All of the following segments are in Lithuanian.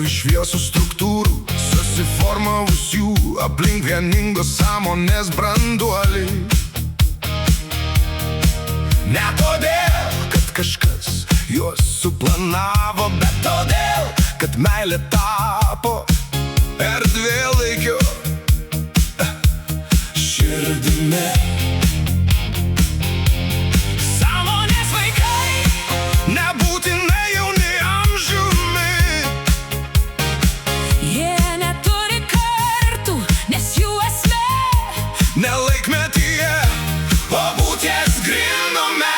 iš šviesų struktūrų, susiformavusių aplink vieningos sąmonės branduolį. Ne todėl, kad kažkas juos suplanavo, bet todėl, kad meilė tapo erdvėlaikiu širdimi. Sąmonės vaikai nebūtinai jauni amžiumi. Jie neturi kartų, nes jų esmė Ne laikmetyje, o būties grynume.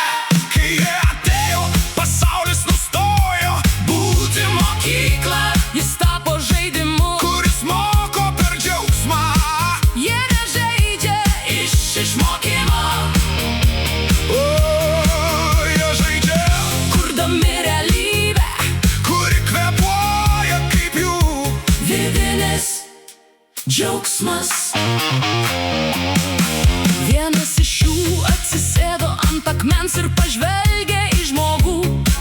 Kai jie atėjo, pasaulis nustojo būti mokykla, jis tapo žaidimu, kuris moko per džiaugsmą. jie nežaidžia iš Išmokymo. O, jie žaidžia, kurdami realybę. kuri kvėpuoja kaip jų Vidinis džiaugsmas. Vienas iš jų atsisėdo ant akmens ir pažvelgė į žmogų.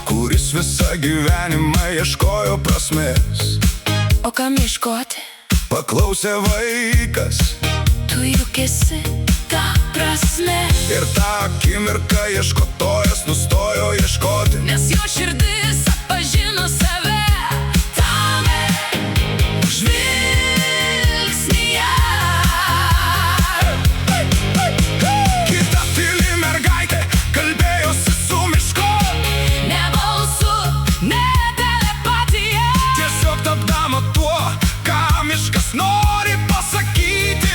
kuris visą gyvenimą ieškojo prasmės. O kam ieškoti? Paklausė vaikas Tu juk esi ta prasme, ir tą akimirką ieškotojas nustojo ieškoti. nes jo širdis atpažino save tame žvilgsnyje. Kita tyli mergaitė kalbėjosi su mišku, Ne balsu, ne telepatija, tiesiog tapdama tuo, ką miškas nori pasakyti.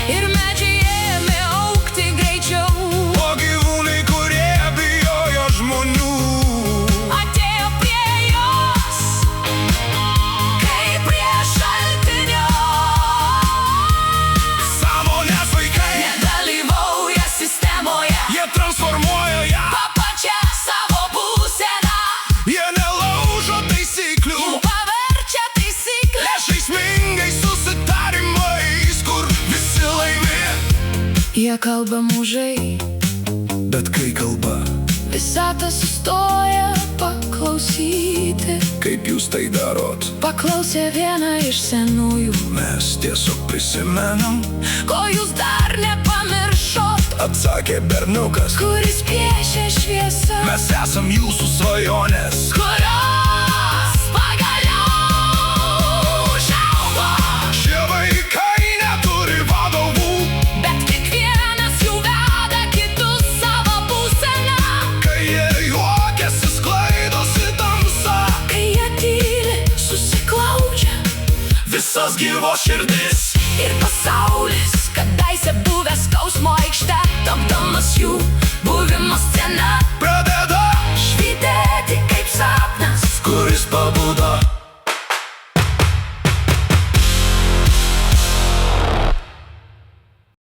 ir medžiai ėmė augti greičiau. O gyvūnai, kurie bijojo žmonių, Atėjo prie jos, kaip prie šaltinio. sąmonės vaikai, Nedalyvauja sistemoje, jie transformuoja ją. papačia savo būseną, Jie nelaužo taisyklių, jų paverčia taisyklę. žaismingais susitarimais, kur visi laimi. Jie kalba mužai, Bet kai kalba, visata sustoja paklausyti. kaip jūs tai darot, Paklausė viena iš senųjų, mes tiesiog prisimenam, ko jūs dar nepamiršot, atsakė berniukas. kuris piešia šviesą, Mes esam jūsų svajonės. kurios pagaliau žaugo. Šie vaikai neturi vadovų, Bet kiekvienas jų veda kitus savo būseną. kai jie juokiasi, sklaidosi tamsa. Kai jie tyli, susiklaudžia Visas gyvos širdis ir pasaulis, kadaise buvęs skausmo aikšte, tapdamas jų buvimo scena, pradeda, švytėti kaip sapnas. kuris pabaigia.